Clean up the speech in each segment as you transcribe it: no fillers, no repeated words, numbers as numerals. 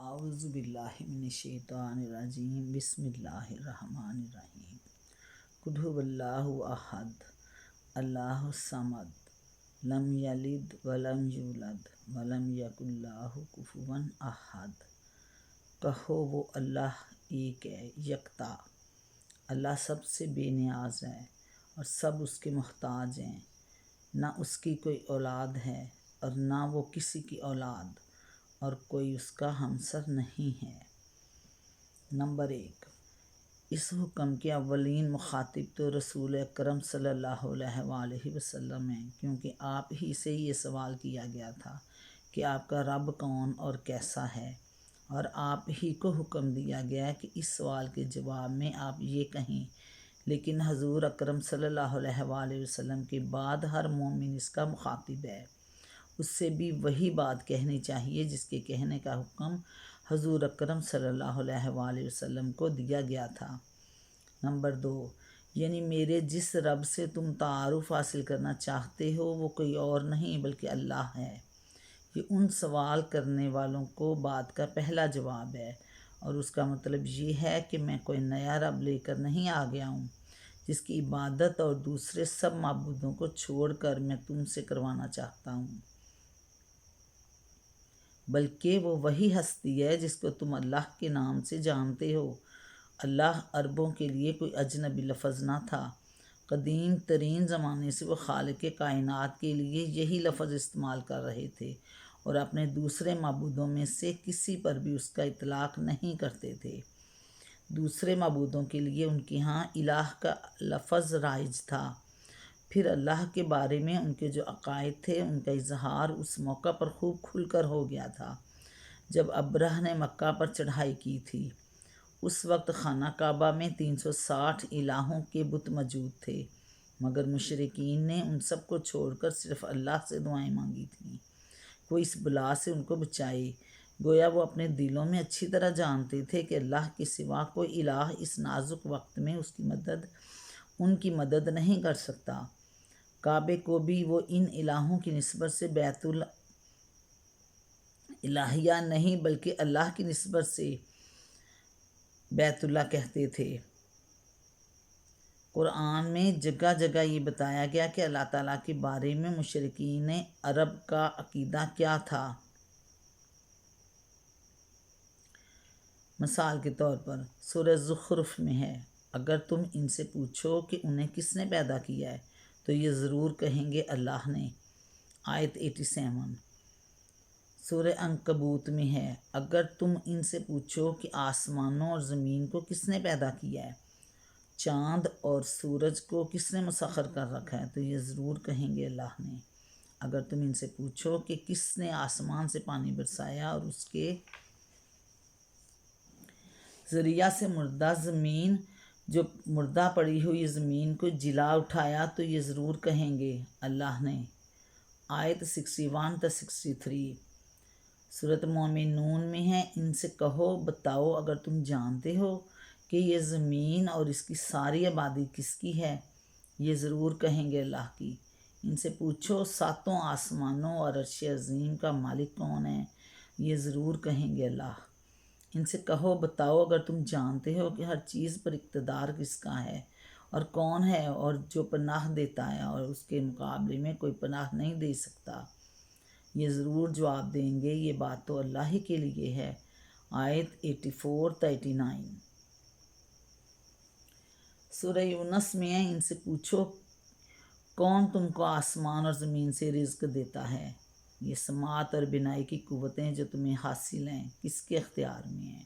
اعوذ باللہ من الشیطان الرجیم بسم اللہ الرحمن الرحیم قل هو اللہ احد اللہ الصمد لم یلد ولم یولد ولم یکن لہ کفوا احد۔ کہو وہ اللہ ایک ہے، یکتا۔ اللہ سب سے بے نیاز ہے اور سب اس کے محتاج ہیں۔ نہ اس کی کوئی اولاد ہے اور نہ وہ کسی کی اولاد، اور کوئی اس کا ہمسر نہیں ہے۔ نمبر 1، اس حکم کے اولین مخاطب تو رسول اکرم صلی اللہ علیہ وآلہ وسلم ہیں، کیونکہ آپ ہی سے یہ سوال کیا گیا تھا کہ آپ کا رب کون اور کیسا ہے، اور آپ ہی کو حکم دیا گیا کہ اس سوال کے جواب میں آپ یہ کہیں۔ لیکن حضور اکرم صلی اللہ علیہ وآلہ وسلم کے بعد ہر مومن اس کا مخاطب ہے، اس سے بھی وہی بات کہنی چاہیے جس کے کہنے کا حکم حضور اکرم صلی اللہ علیہ وآلہ وسلم کو دیا گیا تھا۔ نمبر 2، یعنی میرے جس رب سے تم تعارف حاصل کرنا چاہتے ہو وہ کوئی اور نہیں بلکہ اللہ ہے۔ یہ ان سوال کرنے والوں کو بات کا پہلا جواب ہے، اور اس کا مطلب یہ ہے کہ میں کوئی نیا رب لے کر نہیں آ گیا ہوں جس کی عبادت اور دوسرے سب معبودوں کو چھوڑ کر میں تم سے کروانا چاہتا ہوں، بلکہ وہ وہی ہستی ہے جس کو تم اللہ کے نام سے جانتے ہو۔ اللہ عربوں کے لیے کوئی اجنبی لفظ نہ تھا۔ قدیم ترین زمانے سے وہ خالق کائنات کے لیے یہی لفظ استعمال کر رہے تھے، اور اپنے دوسرے معبودوں میں سے کسی پر بھی اس کا اطلاق نہیں کرتے تھے۔ دوسرے معبودوں کے لیے ان کے ہاں الہ کا لفظ رائج تھا۔ پھر اللہ کے بارے میں ان کے جو عقائد تھے ان کا اظہار اس موقع پر خوب کھل کر ہو گیا تھا جب ابرہ نے مکہ پر چڑھائی کی تھی۔ اس وقت خانہ کعبہ میں 360 الہوں کے بت موجود تھے، مگر مشرکین نے ان سب کو چھوڑ کر صرف اللہ سے دعائیں مانگی تھیں، وہ اس بلا سے ان کو بچائے۔ گویا وہ اپنے دلوں میں اچھی طرح جانتے تھے کہ اللہ کے سوا کوئی الہ اس نازک وقت میں ان کی مدد نہیں کر سکتا۔ کعبے کو بھی وہ ان الہوں کی نسبت سے بیت الہیہ نہیں بلکہ اللہ کی نسبت سے بیت اللہ کہتے تھے۔ قرآن میں جگہ جگہ یہ بتایا گیا کہ اللہ تعالیٰ کے بارے میں مشرکین عرب کا عقیدہ کیا تھا۔ مثال کے طور پر سورہ زخرف میں ہے، اگر تم ان سے پوچھو کہ انہیں کس نے پیدا کیا ہے تو یہ ضرور کہیں گے اللہ نے۔ آیت 87۔ سورہ عنکبوت میں ہے، اگر تم ان سے پوچھو کہ آسمانوں اور زمین کو کس نے پیدا کیا ہے، چاند اور سورج کو کس نے مسخر کر رکھا ہے تو یہ ضرور کہیں گے اللہ نے۔ اگر تم ان سے پوچھو کہ کس نے آسمان سے پانی برسایا اور اس کے ذریعہ سے مردہ پڑی ہوئی زمین کو جلا اٹھایا تو یہ ضرور کہیں گے اللہ نے۔ آیت 61 تا 63۔ سورۃ مومنون میں ہے، ان سے کہو بتاؤ اگر تم جانتے ہو کہ یہ زمین اور اس کی ساری آبادی کس کی ہے، یہ ضرور کہیں گے اللہ کی۔ ان سے پوچھو 7 آسمانوں اور عرش عظیم کا مالک کون ہے، یہ ضرور کہیں گے اللہ۔ ان سے کہو بتاؤ اگر تم جانتے ہو کہ ہر چیز پر اقتدار کس کا ہے، اور کون ہے اور جو پناہ دیتا ہے اور اس کے مقابلے میں کوئی پناہ نہیں دے سکتا، یہ ضرور جواب دیں گے یہ بات تو اللہ ہی کے لیے ہے۔ آیت 84 تا 89۔ سورہ یونس میں ہے، ان سے پوچھو کون تم کو آسمان اور زمین سے رزق دیتا ہے، یہ سماعت اور بینائی کی قوتیں جو تمہیں حاصل ہیں کس کے اختیار میں ہیں،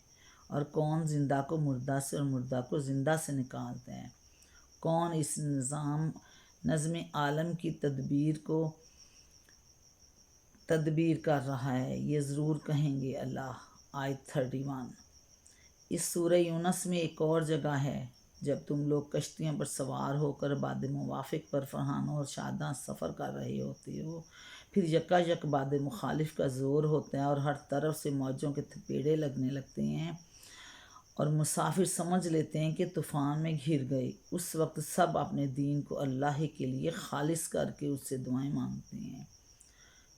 اور کون زندہ کو مردہ سے اور مردہ کو زندہ سے نکالتا ہے، کون اس نظم عالم کی تدبیر کر رہا ہے، یہ ضرور کہیں گے اللہ۔ آیت 31۔ اس سورہ یونس میں ایک اور جگہ ہے، جب تم لوگ کشتیوں پر سوار ہو کر باد موافق پر فرحانہ اور شاداں سفر کر رہے ہوتے ہو، پھر یکا یک باد مخالف کا زور ہوتا ہے اور ہر طرف سے موجوں کے تھپیڑے لگنے لگتے ہیں اور مسافر سمجھ لیتے ہیں کہ طوفان میں گھر گئے۔ اس وقت سب اپنے دین کو اللہ ہی کے لیے خالص کر کے اس سے دعائیں مانگتے ہیں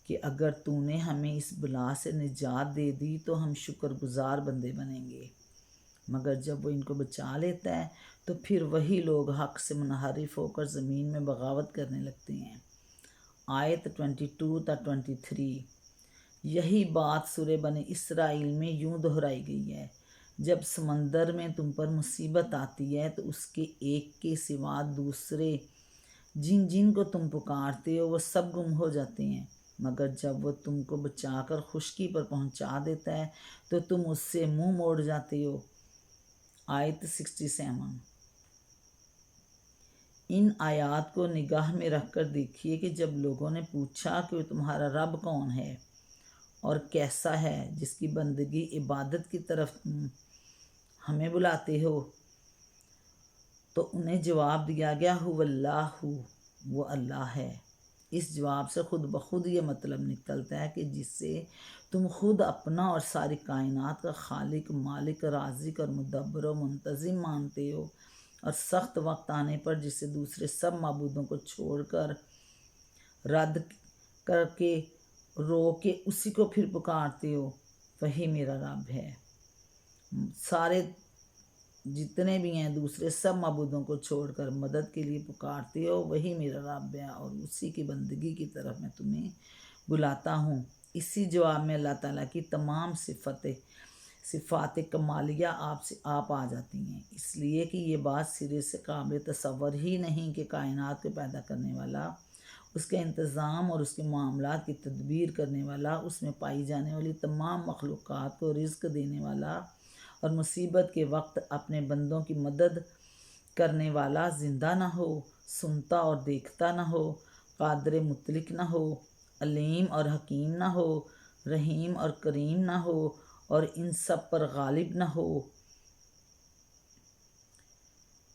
کہ اگر تو نے ہمیں اس بلا سے نجات دے دی تو ہم شکر گزار بندے بنیں گے، مگر جب وہ ان کو بچا لیتا ہے تو پھر وہی لوگ حق سے منحرف ہو کر زمین میں بغاوت کرنے لگتے ہیں۔ آیت 22 تا 23۔ یہی بات سورہ بنی اسرائیل میں یوں دہرائی گئی ہے، جب سمندر میں تم پر مصیبت آتی ہے تو اس کے ایک کے سوا دوسرے جن جن کو تم پکارتے ہو وہ سب گم ہو جاتے ہیں، مگر جب وہ تم کو بچا کر خشکی پر پہنچا دیتا ہے تو تم اس سے منہ موڑ جاتے ہو۔ آیت 67۔ ان آیات کو نگاہ میں رکھ کر دیکھیے کہ جب لوگوں نے پوچھا کہ تمہارا رب کون ہے اور کیسا ہے جس کی بندگی عبادت کی طرف تم ہمیں بلاتے ہو، تو انہیں جواب دیا گیا هو اللہ، وہ اللہ ہے۔ اس جواب سے خود بخود یہ مطلب نکلتا ہے کہ جس سے تم خود اپنا اور ساری کائنات کا خالق، مالک، رازق اور مدبر و منتظم مانتے ہو، اور سخت وقت آنے پر جسے دوسرے سب معبودوں کو چھوڑ کر رد کر کے رو کے اسی کو پھر پکارتے ہو، وہی میرا رب ہے۔ سارے جتنے بھی ہیں دوسرے سب معبودوں کو چھوڑ کر مدد کے لیے پکارتے ہو، وہی میرا رب ہے اور اسی کی بندگی کی طرف میں تمہیں بلاتا ہوں۔ اسی جواب میں اللہ تعالیٰ کی تمام صفات کمالیہ آپ آ جاتی ہیں، اس لیے کہ یہ بات سرے سے قابل تصور ہی نہیں کہ کائنات کو پیدا کرنے والا، اس کے انتظام اور اس کے معاملات کی تدبیر کرنے والا، اس میں پائی جانے والی تمام مخلوقات کو رزق دینے والا اور مصیبت کے وقت اپنے بندوں کی مدد کرنے والا زندہ نہ ہو، سنتا اور دیکھتا نہ ہو، قادر مطلق نہ ہو، علیم اور حکیم نہ ہو، رحیم اور کریم نہ ہو اور ان سب پر غالب نہ ہو۔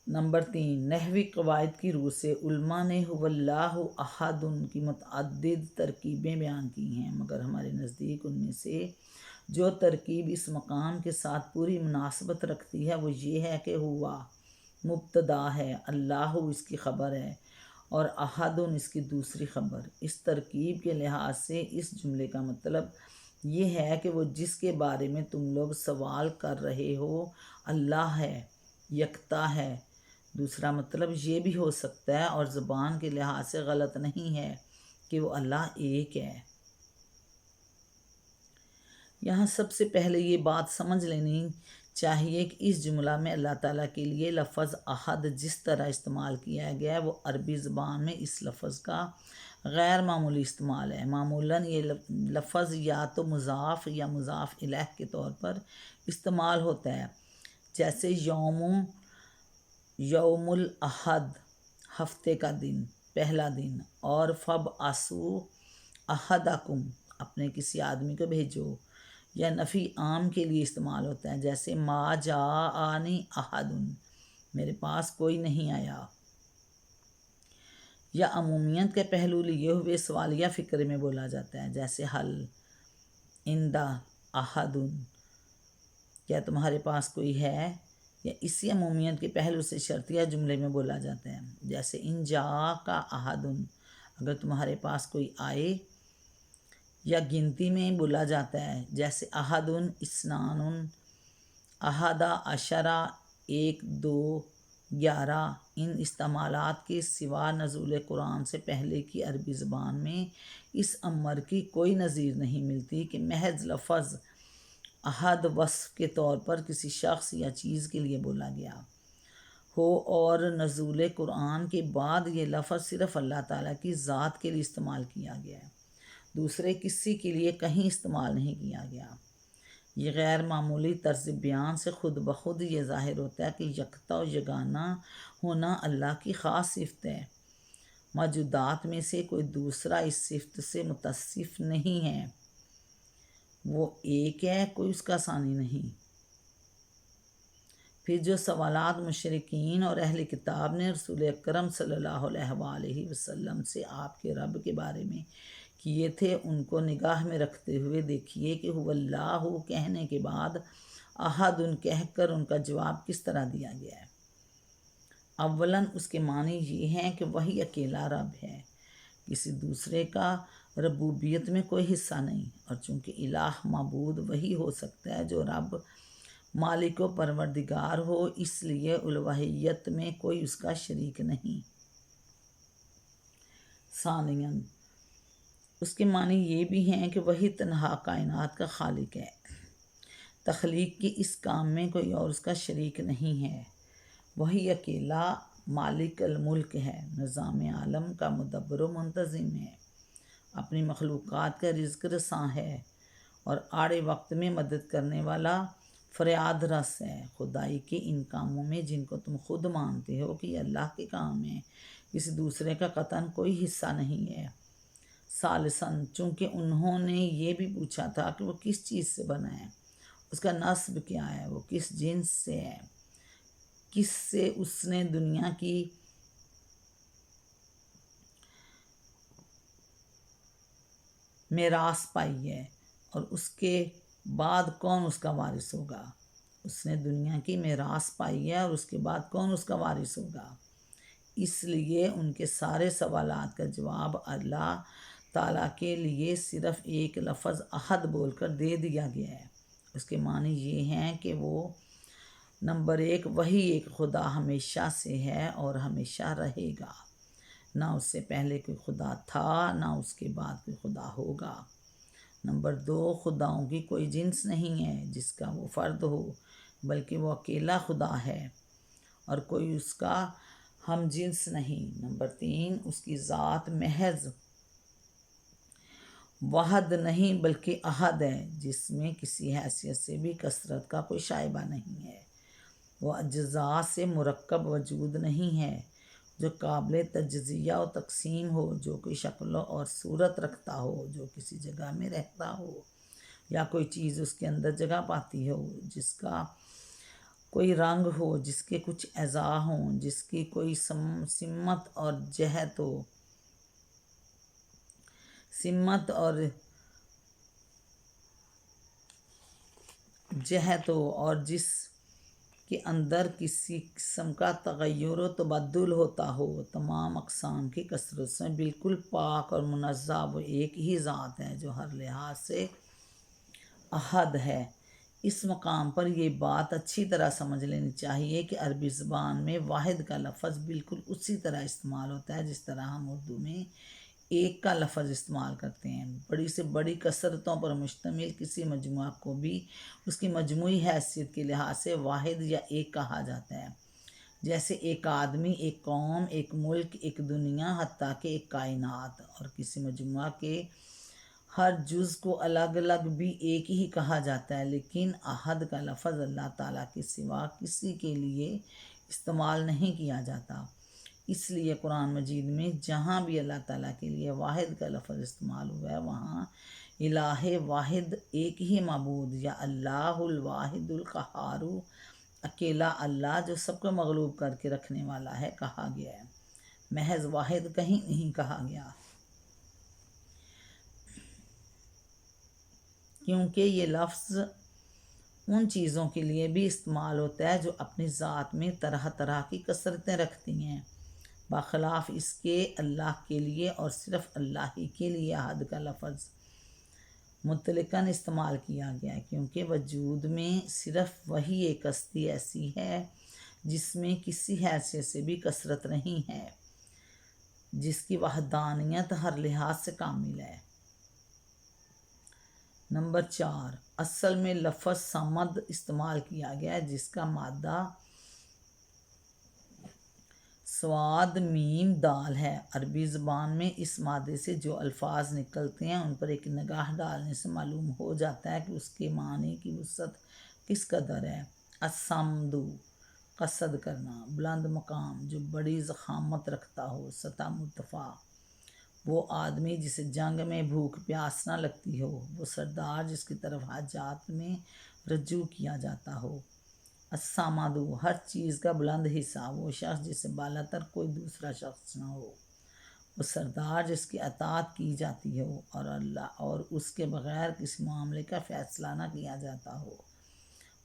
نمبر 3، نحوی قواعد کی روح سے علماء نے هو اللہ احد کی متعدد ترکیبیں بیان کی ہیں، مگر ہمارے نزدیک ان میں سے جو ترکیب اس مقام کے ساتھ پوری مناسبت رکھتی ہے وہ یہ ہے کہ ہوا مبتدا ہے، اللہ اس کی خبر ہے اور احد اس کی دوسری خبر۔ اس ترکیب کے لحاظ سے اس جملے کا مطلب یہ ہے کہ وہ جس کے بارے میں تم لوگ سوال کر رہے ہو اللہ ہے، یکتا ہے۔ دوسرا مطلب یہ بھی ہو سکتا ہے اور زبان کے لحاظ سے غلط نہیں ہے کہ وہ اللہ ایک ہے۔ یہاں سب سے پہلے یہ بات سمجھ لینی چاہیے کہ اس جملہ میں اللہ تعالیٰ کے لیے لفظ احد جس طرح استعمال کیا گیا ہے وہ عربی زبان میں اس لفظ کا غیر معمولی استعمال ہے۔ معمولاً یہ لفظ یا تو مضاف یا مضاف الیہ کے طور پر استعمال ہوتا ہے، جیسے یوم الاحد ہفتے کا دن، پہلا دن، اور فب آسو احدکم اپنے کسی آدمی کو بھیجو، یا نفی عام کے لیے استعمال ہوتا ہے، جیسے ما جاءنی احد میرے پاس کوئی نہیں آیا، یا عمومیت کے پہلو لیے ہوئے سوالیہ فکر میں بولا جاتا ہے، جیسے حل عندہ احد کیا تمہارے پاس کوئی ہے، یا اسی عمومیت کے پہلو سے شرطیہ جملے میں بولا جاتا ہے، جیسے ان جاءک احد اگر تمہارے پاس کوئی آئے، یا گنتی میں بولا جاتا ہے، جیسے احد اثنان احدہ عشرہ 1 2 11۔ ان استعمالات کے سوا نزول قرآن سے پہلے کی عربی زبان میں اس امر کی کوئی نظیر نہیں ملتی کہ محض لفظ احد وصف کے طور پر کسی شخص یا چیز کے لیے بولا گیا ہو، اور نزول قرآن کے بعد یہ لفظ صرف اللہ تعالیٰ کی ذات کے لیے استعمال کیا گیا ہے، دوسرے کسی کے لیے کہیں استعمال نہیں کیا گیا۔ یہ غیر معمولی طرز بیان سے خود بخود یہ ظاہر ہوتا ہے کہ یکتا و یگانہ ہونا اللہ کی خاص صفت ہے، موجودات میں سے کوئی دوسرا اس صفت سے متصف نہیں ہے، وہ ایک ہے، کوئی اس کا ثانی نہیں۔ پھر جو سوالات مشرکین اور اہل کتاب نے رسول اکرم صلی اللہ علیہ وآلہ وسلم سے آپ کے رب کے بارے میں کیے تھے ان کو نگاہ میں رکھتے ہوئے دیکھیے کہ هو اللہ کہنے کے بعد احد کہہ کر ان کا جواب کس طرح دیا گیا ہے۔ اولاً اس کے معنی یہ ہیں کہ وہی اکیلا رب ہے، کسی دوسرے کا ربوبیت میں کوئی حصہ نہیں، اور چونکہ الہ معبود وہی ہو سکتا ہے جو رب مالک و پروردگار ہو، اس لیے الوہیت میں کوئی اس کا شریک نہیں۔ ثانیاً اس کے معنی یہ بھی ہیں کہ وہی تنہا کائنات کا خالق ہے، تخلیق کے اس کام میں کوئی اور اس کا شریک نہیں ہے، وہی اکیلا مالک الملک ہے، نظام عالم کا مدبر و منتظم ہے، اپنی مخلوقات کا رزق رساں ہے اور آڑے وقت میں مدد کرنے والا فریاد رس ہے۔ خدائی کے ان کاموں میں جن کو تم خود مانتے ہو کہ یہ اللہ کے کام ہیں، کسی دوسرے کا قطعاً کوئی حصہ نہیں ہے۔ ثالثاً چونکہ انہوں نے یہ بھی پوچھا تھا کہ وہ کس چیز سے بنا ہے، اس کا نسب کیا ہے، وہ کس جنس سے ہے، کس سے اس نے دنیا کی میراث پائی ہے، اور اس کے بعد کون اس کا وارث ہوگا۔ اس نے دنیا کی میراث پائی ہے اور اس کے بعد کون اس کا وارث ہوگا۔ اس لیے ان کے سارے سوالات کا جواب اللہ تعالیٰ کے لیے صرف ایک لفظ احد بول کر دے دیا گیا ہے۔ اس کے معنی یہ ہیں کہ وہ نمبر ایک وہی ایک خدا ہمیشہ سے ہے اور ہمیشہ رہے گا، نہ اس سے پہلے کوئی خدا تھا نہ اس کے بعد کوئی خدا ہوگا۔ نمبر دو خداؤں کی کوئی جنس نہیں ہے جس کا وہ فرد ہو، بلکہ وہ اکیلا خدا ہے اور کوئی اس کا ہم جنس نہیں۔ نمبر تین اس کی ذات محض واحد نہیں بلکہ احد ہے، جس میں کسی حیثیت سے بھی کثرت کا کوئی شائبہ نہیں ہے، وہ اجزاء سے مرکب وجود نہیں ہے جو قابل تجزیہ و تقسیم ہو، جو کوئی شکل اور صورت رکھتا ہو، جو کسی جگہ میں رہتا ہو یا کوئی چیز اس کے اندر جگہ پاتی ہو، جس کا کوئی رنگ ہو، جس کے کچھ اعضاء ہوں، جس کی کوئی سمت اور جہت ہو اور جس کے اندر کسی قسم کا تغیر و تبدل ہوتا ہو، تمام اقسام کی کثرت سے بالکل پاک اور منزہ وہ ایک ہی ذات ہے جو ہر لحاظ سے احد ہے۔ اس مقام پر یہ بات اچھی طرح سمجھ لینی چاہیے کہ عربی زبان میں واحد کا لفظ بالکل اسی طرح استعمال ہوتا ہے جس طرح ہم اردو میں ایک کا لفظ استعمال کرتے ہیں۔ بڑی سے بڑی کثرتوں پر مشتمل کسی مجموعہ کو بھی اس کی مجموعی حیثیت کے لحاظ سے واحد یا ایک کہا جاتا ہے، جیسے ایک آدمی، ایک قوم، ایک ملک، ایک دنیا، حتیٰ کہ ایک کائنات، اور کسی مجموعہ کے ہر جز کو الگ الگ بھی ایک ہی کہا جاتا ہے، لیکن احد کا لفظ اللہ تعالیٰ کے سوا کسی کے لیے استعمال نہیں کیا جاتا۔ اس لیے قرآن مجید میں جہاں بھی اللہ تعالیٰ کے لیے واحد کا لفظ استعمال ہوا ہے وہاں الہ واحد ایک ہی معبود یا اللہ الواحد القہار، اکیلا اللہ جو سب کو مغلوب کر کے رکھنے والا ہے کہا گیا ہے، محض واحد کہیں نہیں کہا گیا، کیونکہ یہ لفظ ان چیزوں کے لیے بھی استعمال ہوتا ہے جو اپنی ذات میں طرح طرح کی کثرتیں رکھتی ہیں، بخلاف اس کے اللہ کے لیے اور صرف اللہ ہی کے لیے احد کا لفظ مطلقاً استعمال کیا گیا ہے، کیونکہ وجود میں صرف وہی ایک ہستی ایسی ہے جس میں کسی حیثیت سے بھی کثرت نہیں ہے، جس کی وحدانیت ہر لحاظ سے کامل ہے۔ نمبر چار اصل میں لفظ صمد استعمال کیا گیا ہے جس کا مادہ سواد میم دال ہے۔ عربی زبان میں اس مادے سے جو الفاظ نکلتے ہیں ان پر ایک نگاہ ڈالنے سے معلوم ہو جاتا ہے کہ اس کے معنی کی وسعت کس قدر ہے۔ الصمد قصد کرنا، بلند مقام جو بڑی ضخامت رکھتا ہو، سطح مرتفع، وہ آدمی جسے جنگ میں بھوک پیاس نہ لگتی ہو، وہ سردار جس کی طرف حاجات میں رجوع کیا جاتا ہو۔ الصمد ہر چیز کا بلند حصہ، وہ شخص جسے بالا تر کوئی دوسرا شخص نہ ہو، وہ سردار جس کی اطاعت کی جاتی ہو اور اس کے بغیر کسی معاملے کا فیصلہ نہ کیا جاتا ہو،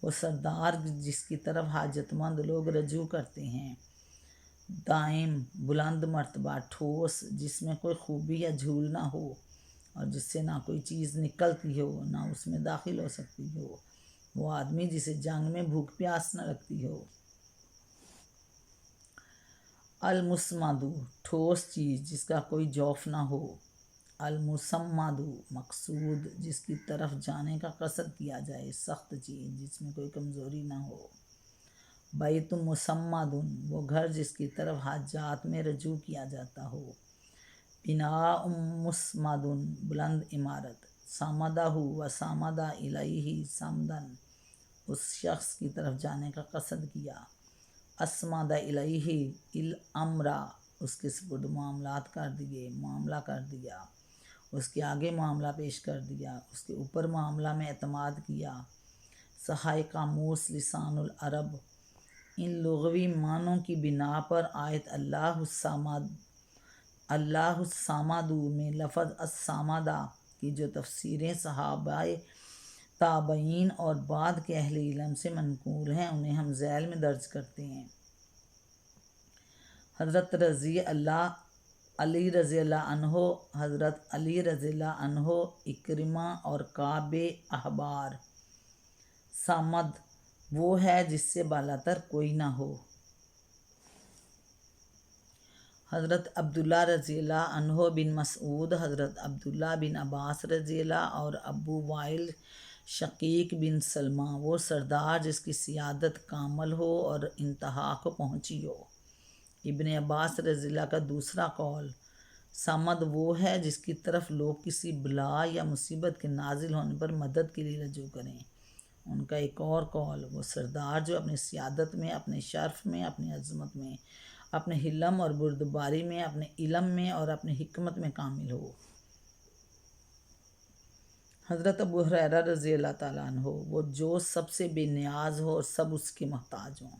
وہ سردار جس کی طرف حاجت مند لوگ رجوع کرتے ہیں، دائم، بلند مرتبہ، ٹھوس، جس میں کوئی خوبی یا جھول نہ ہو، اور جس سے نہ کوئی چیز نکلتی ہو نہ اس میں داخل ہو سکتی ہو، وہ آدمی جسے جنگ میں بھوک پیاس نہ لگتی ہو۔ المسمدو ٹھوس چیز جس کا کوئی جوف نہ ہو، المسمدو مقصود جس کی طرف جانے کا قصد کیا جائے، سخت چیز جس میں کوئی کمزوری نہ ہو۔ بیت مسمد وہ گھر جس کی طرف حاجات میں رجوع کیا جاتا ہو۔ بناء مسمد بلند عمارت۔ سامدہ و سامدہ الیہ سمدن اس شخص کی طرف جانے کا قصد کیا۔ اسمد الیہ الامر اس کے سپرد معاملات کر دیے، معاملہ کر دیا، اس کے آگے معاملہ پیش کر دیا، اس کے اوپر معاملہ میں اعتماد کیا۔ صحائے قاموس لسان العرب ان لغوی معنوں کی بنا پر آیت اللہ الصمد میں لفظ الصمدہ کی جو تفسیریں صحابہ تابعین اور بعد کے اہل علم سے منقول ہیں انہیں ہم ذیل میں درج کرتے ہیں۔ حضرت علی رضی اللہ عنہ، حضرت علی رضی اللہ عنہ، اکرمہ اور کعب احبار۔ صمد وہ ہے جس سے بالاتر کوئی نہ ہو۔ حضرت عبداللہ رضی اللہ عنہ بن مسعود، حضرت عبداللہ بن عباس رضی اللہ اور ابو وائل شقیق بن سلمہ وہ سردار جس کی سیادت کامل ہو اور انتہا کو پہنچی ہو۔ ابن عباس رضی اللہ کا دوسرا قول، صمد وہ ہے جس کی طرف لوگ کسی بلا یا مصیبت کے نازل ہونے پر مدد کے لیے رجوع کریں۔ ان کا ایک اور قول، وہ سردار جو اپنی سیادت میں، اپنے شرف میں، اپنی عظمت میں، اپنے حلم اور بردباری میں، اپنے علم میں اور اپنی حکمت میں کامل ہو۔ حضرت ابو ہریرہ رضی اللہ تعالیٰ عنہ وہ جو سب سے بے نیاز ہو اور سب اس کے محتاج ہوں۔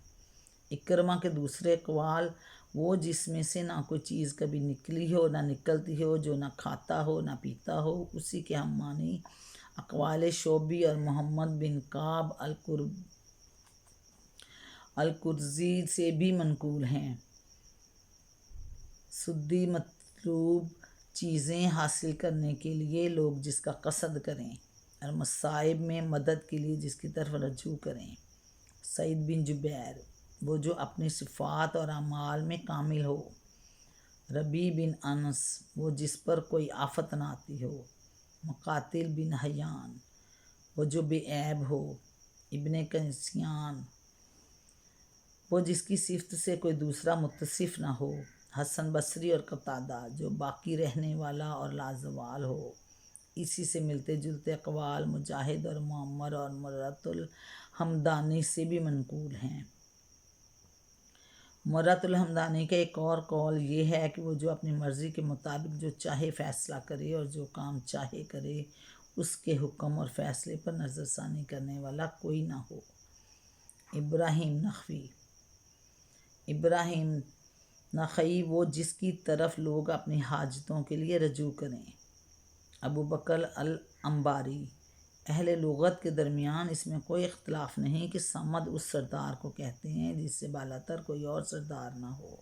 اکرمہ کے دوسرے اقوال، وہ جس میں سے نہ کوئی چیز کبھی نکلی ہو نہ نکلتی ہو، جو نہ کھاتا ہو نہ پیتا ہو، اسی کے ہم معنی اقوال شعبی اور محمد بن کعب القرظی سے بھی منقول ہیں۔ سدی مطلوب چیزیں حاصل کرنے کے لیے لوگ جس کا قصد کریں اور مصائب میں مدد کے لیے جس کی طرف رجوع کریں۔ سعید بن جبیر وہ جو اپنی صفات اور اعمال میں کامل ہو۔ ربیع بن انس وہ جس پر کوئی آفت نہ آتی ہو۔ مقاتل بن حیان وہ جو بے عیب ہو۔ ابن کنسیان وہ جس کی صفت سے کوئی دوسرا متصف نہ ہو۔ حسن بصری اور قتادہ جو باقی رہنے والا اور لازوال ہو۔ اسی سے ملتے جلتے اقوال مجاہد اور معمر اور مرۃ الحمدانی سے بھی منقول ہیں۔ مرۃ الحمدانی کا ایک اور قول یہ ہے کہ وہ جو اپنی مرضی کے مطابق جو چاہے فیصلہ کرے اور جو کام چاہے کرے، اس کے حکم اور فیصلے پر نظر ثانی کرنے والا کوئی نہ ہو۔ ابراہیم نخعی وہ جس کی طرف لوگ اپنی حاجتوں کے لیے رجوع کریں۔ ابو بکر الانباری اہل لغت کے درمیان اس میں کوئی اختلاف نہیں کہ صمد اس سردار کو کہتے ہیں جس سے بالاتر کوئی اور سردار نہ ہو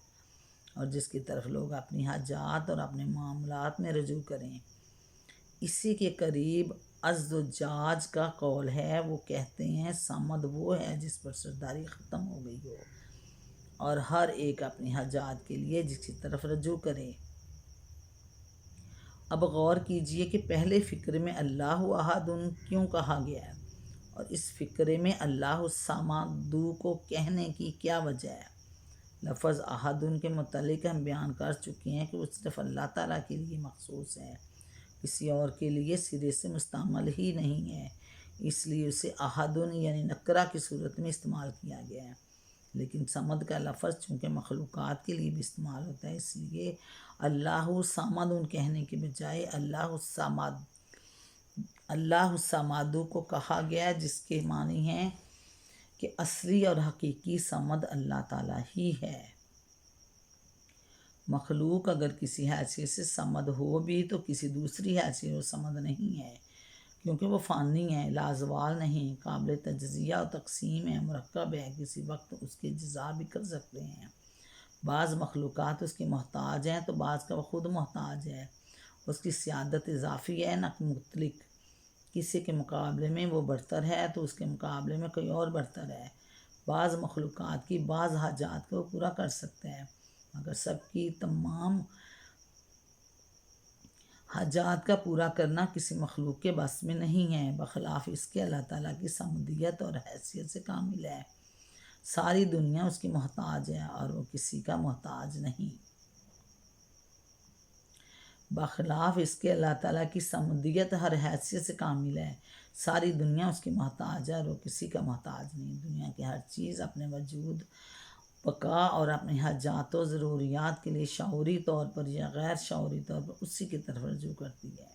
اور جس کی طرف لوگ اپنی حاجات اور اپنے معاملات میں رجوع کریں۔ اسی کے قریب الزجاج کا قول ہے، وہ کہتے ہیں صمد وہ ہے جس پر سرداری ختم ہو گئی ہو اور ہر ایک اپنی حاجات کے لیے جس کی طرف رجوع کرے۔ اب غور کیجئے کہ پہلے فقرے میں اللہ احد کیوں کہا گیا ہے اور اس فقرے میں اللہ الصمد کو کہنے کی کیا وجہ ہے؟ لفظ احد کے متعلق ہم بیان کر چکے ہیں کہ وہ صرف اللہ تعالیٰ کے لیے مخصوص ہے، کسی اور کے لیے سرے سے مستعمل ہی نہیں ہے، اس لیے اسے احد یعنی نکرہ کی صورت میں استعمال کیا گیا ہے۔ لیکن صمد کا لفظ چونکہ مخلوقات کے لیے بھی استعمال ہوتا ہے، اس لیے اللہ صمد کہنے کے بجائے اللہ الصمد کو کہا گیا، جس کے معنی ہیں کہ اصلی اور حقیقی صمد اللہ تعالیٰ ہی ہے۔ مخلوق اگر کسی حیثیت سے صمد ہو بھی تو کسی دوسری حیثیت وہ صمد نہیں ہے، کیونکہ وہ فانی ہے، لازوال نہیں، قابل تجزیہ و تقسیم ہے، مرکب ہے، کسی وقت اس کے اجزاء بھی کر سکتے ہیں۔ بعض مخلوقات اس کے محتاج ہیں تو بعض کا وہ خود محتاج ہے، اس کی سیادت اضافی ہے نہ مطلق۔ کسی کے مقابلے میں وہ برتر ہے تو اس کے مقابلے میں کوئی اور برتر ہے۔ بعض مخلوقات کی بعض حاجات کو پورا کر سکتا ہے، مگر سب کی تمام حاجات کا پورا کرنا کسی مخلوق کے بس میں نہیں ہے۔ بخلاف اس کے اللہ تعالیٰ کی صمدیت اور حیثیت سے کامل ہے۔ ساری دنیا اس کی محتاج ہے اور وہ کسی کا محتاج نہیں۔ بخلاف اس کے اللہ تعالیٰ کی صمدیت ہر حیثیت سے کامل ہے۔ ساری دنیا اس کی محتاج ہے اور وہ کسی کا محتاج نہیں۔ دنیا کی ہر چیز اپنے وجود، بقا اور اپنی حاجات و ضروریات کے لیے شعوری طور پر یا غیر شعوری طور پر اسی کی طرف رجوع کرتی ہے،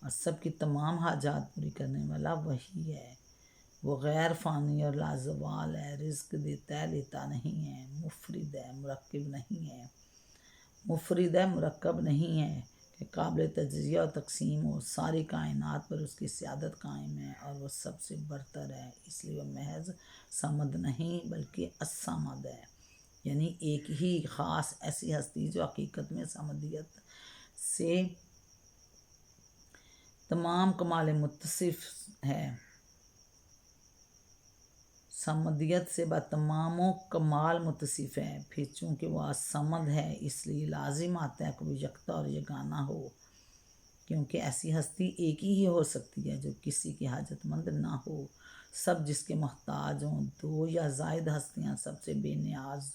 اور سب کی تمام حاجات پوری کرنے والا وہی ہے۔ وہ غیر فانی اور لازوال ہے، رزق دیتا ہے لیتا نہیں ہے، مفرد ہے مرکب نہیں ہے کہ قابل تجزیہ و تقسیم ہو۔ ساری کائنات پر اس کی سیادت قائم ہے اور وہ سب سے برتر ہے، اس لیے وہ محض صمد نہیں بلکہ الصمد ہے، یعنی ایک ہی خاص ایسی ہستی جو حقیقت میں صمدیت سے تمام کمال متصف ہے، صمدیت سے بتمام و کمال متصف ہے۔ پھر چونکہ وہ الصمد ہے اس لیے لازم آتا ہے کہ وہ یکتا اور یگانہ ہو، کیونکہ ایسی ہستی ایک ہی ہو سکتی ہے جو کسی کی حاجت مند نہ ہو۔ سب جس کے محتاج ہوں، دو یا زائد ہستیاں سب سے بے نیاز،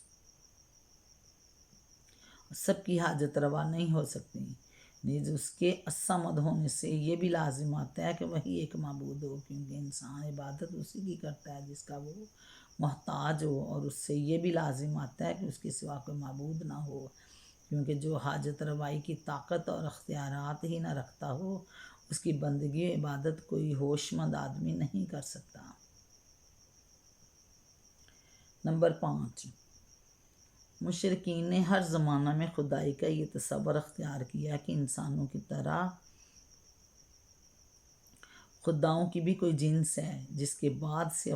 سب کی حاجت روا نہیں ہو سکتی۔ نیز اس کے الصمد ہونے سے یہ بھی لازم آتا ہے کہ وہی ایک معبود ہو، کیونکہ انسان عبادت اسی کی کرتا ہے جس کا وہ محتاج ہو، اور اس سے یہ بھی لازم آتا ہے کہ اس کے سوا کوئی معبود نہ ہو، کیونکہ جو حاجت روائی کی طاقت اور اختیارات ہی نہ رکھتا ہو اس کی بندگی و عبادت کوئی ہوش مند آدمی نہیں کر سکتا۔ نمبر 5، مشرکین نے ہر زمانہ میں خدائی کا یہ تصور اختیار کیا کہ انسانوں کی طرح خداؤں کی بھی کوئی جنس ہے جس کے بہت سے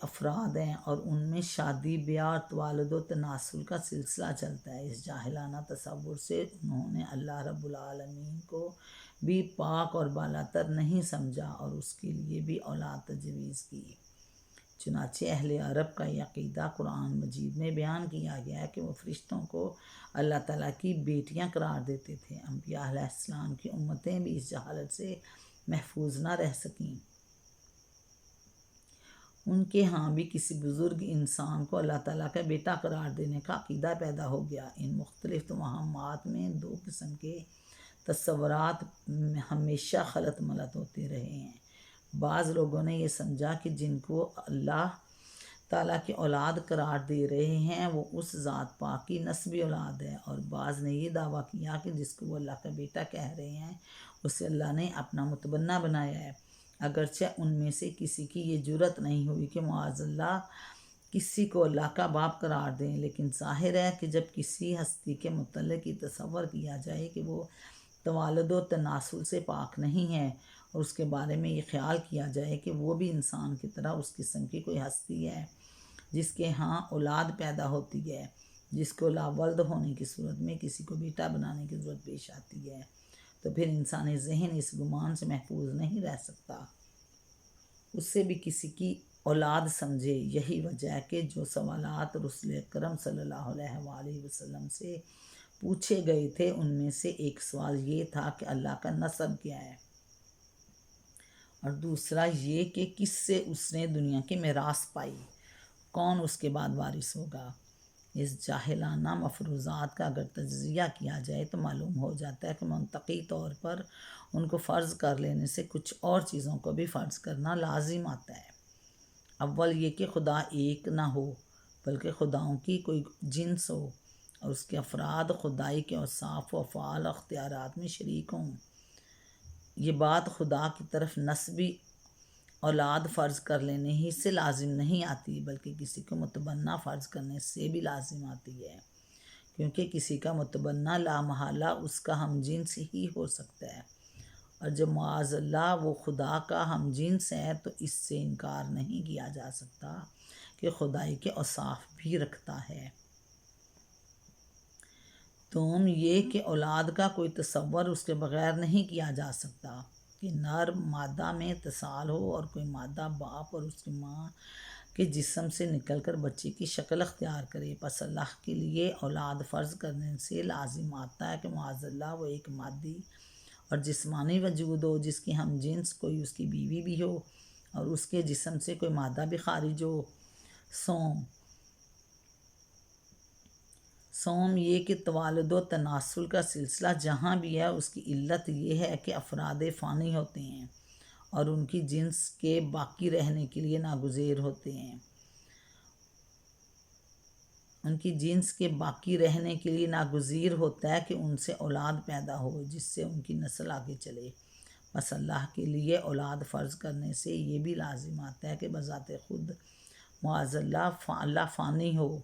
افراد ہیں اور ان میں شادی بیاہ اور توالد و تناسل کا سلسلہ چلتا ہے۔ اس جاہلانہ تصور سے انہوں نے اللہ رب العالمین کو بھی پاک اور بالاتر نہیں سمجھا اور اس کے لیے بھی اولاد تجویز کی۔ چنانچہ اہل عرب کا یہ عقیدہ قرآن مجید میں بیان کیا گیا ہے کہ وہ فرشتوں کو اللہ تعالیٰ کی بیٹیاں قرار دیتے تھے۔ انبیاء علیہ السلام کی امتیں بھی اس جہالت سے محفوظ نہ رہ سکیں۔ ان کے ہاں بھی کسی بزرگ انسان کو اللہ تعالیٰ کا بیٹا قرار دینے کا عقیدہ پیدا ہو گیا۔ ان مختلف توہمات میں دو قسم کے تصورات ہمیشہ خلط ملط ہوتے رہے ہیں۔ بعض لوگوں نے یہ سمجھا کہ جن کو اللہ تعالیٰ کی اولاد قرار دے رہے ہیں وہ اس ذات پاک کی نسبی اولاد ہے، اور بعض نے یہ دعویٰ کیا کہ جس کو وہ اللہ کا بیٹا کہہ رہے ہیں اسے اللہ نے اپنا متبنہ بنایا ہے، اگرچہ ان میں سے کسی کی یہ جرأت نہیں ہوئی کہ معاذ اللہ کسی کو اللہ کا باپ قرار دیں۔ لیکن ظاہر ہے کہ جب کسی ہستی کے متعلق یہ تصور کیا جائے کہ وہ توالد و تناسل سے پاک نہیں ہے، اور اس کے بارے میں یہ خیال کیا جائے کہ وہ بھی انسان کی طرح اس قسم کی کوئی ہستی ہے جس کے ہاں اولاد پیدا ہوتی ہے، جس کو لاولد ہونے کی صورت میں کسی کو بیٹا بنانے کی ضرورت پیش آتی ہے، تو پھر انسانی ذہن اس گمان سے محفوظ نہیں رہ سکتا، اس سے بھی کسی کی اولاد سمجھے۔ یہی وجہ ہے کہ جو سوالات رسول اکرم صلی اللہ علیہ وآلہ وسلم سے پوچھے گئے تھے ان میں سے ایک سوال یہ تھا کہ اللہ کا نسب کیا ہے، اور دوسرا یہ کہ کس سے اس نے دنیا کی میراث پائی، کون اس کے بعد وارث ہوگا۔ اس جاہلانہ مفروضات کا اگر تجزیہ کیا جائے تو معلوم ہو جاتا ہے کہ منطقی طور پر ان کو فرض کر لینے سے کچھ اور چیزوں کو بھی فرض کرنا لازم آتا ہے۔ اول یہ کہ خدا ایک نہ ہو بلکہ خداؤں کی کوئی جنس ہو اور اس کے افراد خدائی کے اوصاف و افعال و اختیارات میں شریک ہوں۔ یہ بات خدا کی طرف نسبی اولاد فرض کر لینے ہی سے لازم نہیں آتی بلکہ کسی کو متبنہ فرض کرنے سے بھی لازم آتی ہے، کیونکہ کسی کا متبنہ لامحالہ اس کا ہم جنس ہی ہو سکتا ہے، اور جب معاذ اللہ وہ خدا کا ہم جنس ہے تو اس سے انکار نہیں کیا جا سکتا کہ خدائی کے اوصاف بھی رکھتا ہے۔ تم یہ کہ اولاد کا کوئی تصور اس کے بغیر نہیں کیا جا سکتا کہ نر مادہ میں اتصال ہو اور کوئی مادہ باپ اور اس کی ماں کے جسم سے نکل کر بچے کی شکل اختیار کرے۔ پس اللہ کے لیے اولاد فرض کرنے سے لازم آتا ہے کہ معاذ اللہ وہ ایک مادی اور جسمانی وجود ہو جس کی ہم جنس کوئی اس کی بیوی بھی ہو اور اس کے جسم سے کوئی مادہ بھی خارج ہو۔ سوم یہ کہ توالد و تناسل کا سلسلہ جہاں بھی ہے اس کی علت یہ ہے کہ افراد فانی ہوتے ہیں اور ان کی جنس کے باقی رہنے کے لیے ناگزیر ہوتے ہیں۔ ان کی جنس کے باقی رہنے کے لیے ناگزیر ہوتا ہے کہ ان سے اولاد پیدا ہو جس سے ان کی نسل آگے چلے۔ بس اللہ کے لیے اولاد فرض کرنے سے یہ بھی لازم آتا ہے کہ بذات خود معاذ اللہ فانی ہو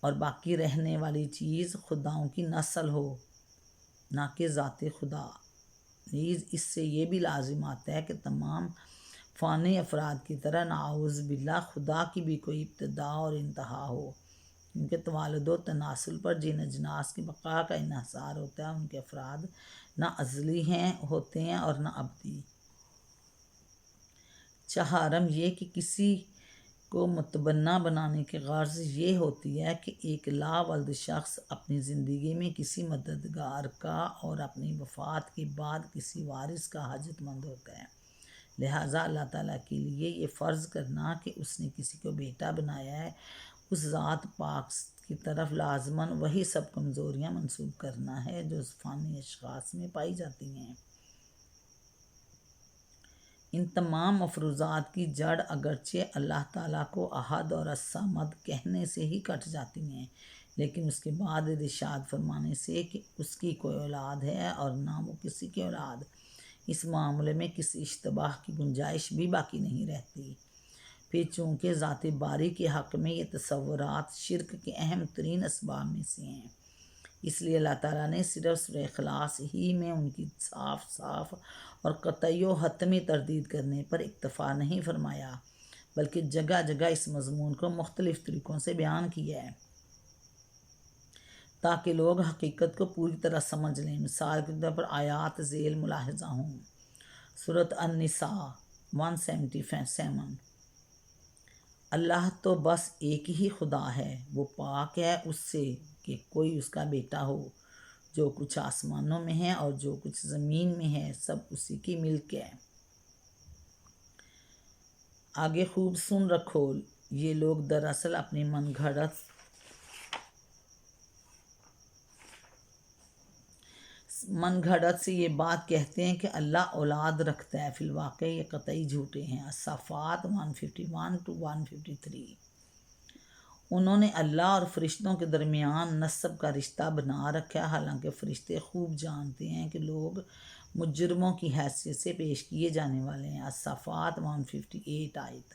اور باقی رہنے والی چیز خداؤں کی نسل ہو نہ کہ ذات خدا۔ نیز اس سے یہ بھی لازم آتا ہے کہ تمام فانی افراد کی طرح نعوذ باللہ خدا کی بھی کوئی ابتدا اور انتہا ہو، کیونکہ توالد و تناسل پر جن اجناس کی بقا کا انحصار ہوتا ہے ان کے افراد نہ ازلی ہوتے ہیں اور نہ ابدی۔ چہارم یہ کہ کسی کو متبنہ بنانے کی غرض یہ ہوتی ہے کہ ایک لا ولد شخص اپنی زندگی میں کسی مددگار کا اور اپنی وفات کے بعد کسی وارث کا حاجت مند ہوتا ہے۔ لہٰذا اللہ تعالیٰ کے لیے یہ فرض کرنا کہ اس نے کسی کو بیٹا بنایا ہے اس ذات پاک کی طرف لازماً وہی سب کمزوریاں منسوب کرنا ہے جو فانی اشخاص میں پائی جاتی ہیں۔ ان تمام مفروضات کی جڑ اگرچہ اللہ تعالیٰ کو احد اور الصمد کہنے سے ہی کٹ جاتی ہیں، لیکن اس کے بعد ارشاد فرمانے سے کہ اس کی کوئی اولاد ہے اور نہ وہ کسی کی اولاد، اس معاملے میں کسی اشتباہ کی گنجائش بھی باقی نہیں رہتی۔ پھر چونکہ ذات باری کے حق میں یہ تصورات شرک کے اہم ترین اسباب میں سے ہیں، اس لیے اللہ تعالیٰ نے صرف سورہ اخلاص ہی میں ان کی صاف اور قطعی و حتمی تردید کرنے پر اکتفا نہیں فرمایا، بلکہ جگہ جگہ اس مضمون کو مختلف طریقوں سے بیان کیا ہے تاکہ لوگ حقیقت کو پوری طرح سمجھ لیں۔ مثال کے طور پر آیات ذیل ملاحظہ ہوں۔ سورۃ النساء 177۔ اللہ تو بس ایک ہی خدا ہے، وہ پاک ہے اس سے کہ کوئی اس کا بیٹا ہو۔ جو کچھ آسمانوں میں ہے اور جو کچھ زمین میں ہے سب اسی کی ملک ہے۔ آگے خوب سن رکھو، یہ لوگ دراصل اپنی من گھڑت سے یہ بات کہتے ہیں کہ اللہ اولاد رکھتا ہے، فی الواقع یہ قطعی جھوٹے ہیں۔ الصافات 151-153۔ انہوں نے اللہ اور فرشتوں کے درمیان نسب کا رشتہ بنا رکھا، حالانکہ فرشتے خوب جانتے ہیں کہ لوگ مجرموں کی حیثیت سے پیش کیے جانے والے ہیں۔ الصافات 158 آیت۔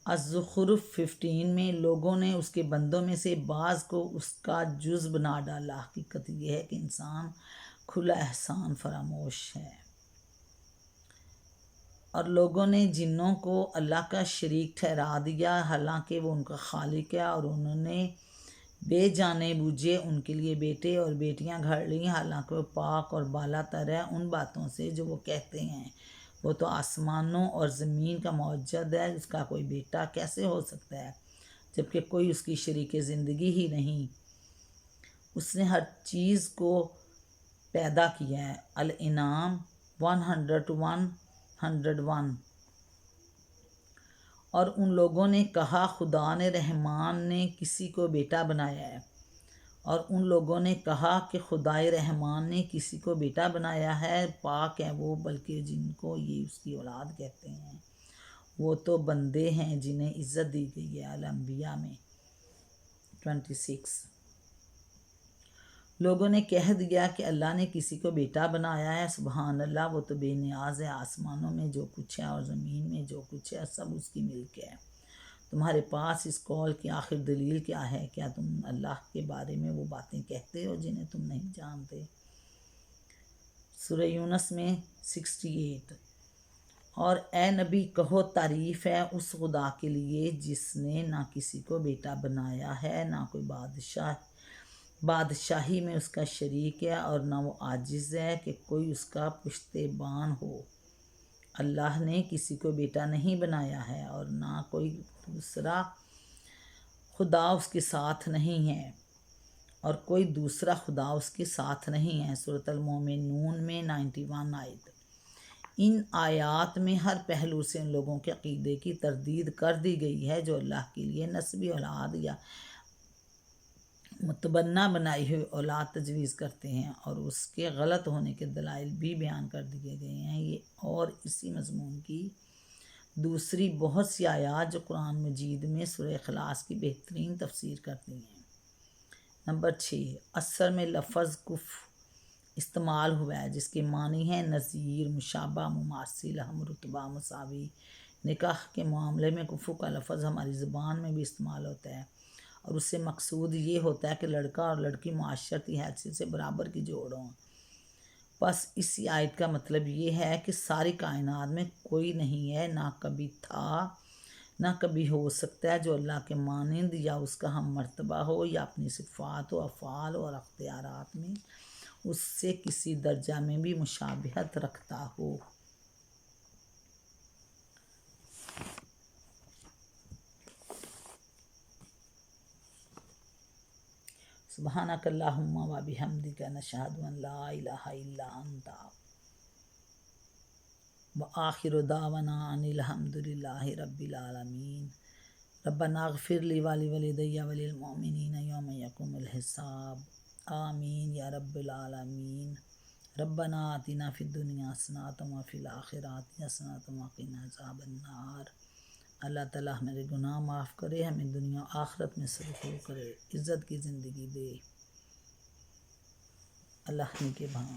الزخرف 15 میں لوگوں نے اس کے بندوں میں سے بعض کو اس کا جز بنا ڈالا۔ حقیقت یہ ہے کہ انسان کھلا احسان فراموش ہے، اور لوگوں نے جنوں کو اللہ کا شریک ٹھہرا دیا حالانکہ وہ ان کا خالق ہے، اور انہوں نے بے جانے بوجھے ان کے لیے بیٹے اور بیٹیاں گھڑ لیں حالانکہ وہ پاک اور بالا تر ہے ان باتوں سے جو وہ کہتے ہیں۔ وہ تو آسمانوں اور زمین کا موجد ہے، اس کا کوئی بیٹا کیسے ہو سکتا ہے جبکہ کوئی اس کی شریک زندگی ہی نہیں۔ اس نے ہر چیز کو پیدا کیا ہے۔ الانعام 100-101۔ اور ان لوگوں نے کہا خدا نے رحمان نے کسی کو بیٹا بنایا ہے، اور ان لوگوں نے کہا کہ خدائے رحمان نے کسی کو بیٹا بنایا ہے، پاک ہے وہ، بلکہ جن کو یہ اس کی اولاد کہتے ہیں وہ تو بندے ہیں جنہیں عزت دی گئی ہے۔ الانبیاء میں 26۔ لوگوں نے کہہ دیا کہ اللہ نے کسی کو بیٹا بنایا ہے، سبحان اللہ، وہ تو بے نیاز ہے، آسمانوں میں جو کچھ ہے اور زمین میں جو کچھ ہے سب اس کی ملک ہے۔ تمہارے پاس اس قول کی آخر دلیل کیا ہے؟ کیا تم اللہ کے بارے میں وہ باتیں کہتے ہو جنہیں تم نہیں جانتے؟ سورہ یونس میں 68۔ اور اے نبی کہو تعریف ہے اس خدا کے لیے جس نے نہ کسی کو بیٹا بنایا ہے، نہ کوئی بادشاہی میں اس کا شریک ہے، اور نہ وہ عاجز ہے کہ کوئی اس کا پشتیبان ہو۔ اللہ نے کسی کو بیٹا نہیں بنایا ہے اور نہ کوئی دوسرا خدا اس کے ساتھ نہیں ہے، اور کوئی دوسرا خدا اس کے ساتھ نہیں ہے۔ سورۃ المومنون میں 91 آیت۔ ان آیات میں ہر پہلو سے ان لوگوں کے عقیدے کی تردید کر دی گئی ہے جو اللہ کے لیے نسبی اولاد یا متبنہ بنائی ہوئی اولاد تجویز کرتے ہیں، اور اس کے غلط ہونے کے دلائل بھی بیان کر دیے گئے ہیں۔ یہ اور اسی مضمون کی دوسری بہت سی آیات جو قرآن مجید میں سورہ اخلاص کی بہترین تفسیر کرتی ہیں۔ نمبر 6، اثر میں لفظ کف استعمال ہوا ہے جس کے معنی ہیں نظیر، مشابہ، مماثل، ہم رتبہ، مساوی۔ نکاح کے معاملے میں کفو کا لفظ ہماری زبان میں بھی استعمال ہوتا ہے، اور اس سے مقصود یہ ہوتا ہے کہ لڑکا اور لڑکی معاشرتی حیثیت سے برابر کی جوڑ ہوں۔ بس اسی آیت کا مطلب یہ ہے کہ ساری کائنات میں کوئی نہیں ہے، نہ کبھی تھا، نہ کبھی ہو سکتا ہے جو اللہ کے مانند یا اس کا ہم مرتبہ ہو، یا اپنی صفات و افعال اور اختیارات میں اس سے کسی درجہ میں بھی مشابہت رکھتا ہو۔ سبحانک اللہم و بحمدک نشہد ان لا الہ الا انت وآخر دعوانا ان الحمد للہ رب العالمین۔ ربنا اغفر لی ولوالدی وللمؤمنین یوم یقوم الحساب، آمین یا رب العالمین۔ ربنا آتنا فی الدنیا حسنۃ وفی الآخرۃ حسنۃ وقنا عذاب النار۔ اللہ تعالیٰ ہمارے گناہ معاف کرے، ہمیں دنیا و آخرت میں سرخرو کرے، عزت کی زندگی دے۔ اللہ نے کے بھاؤں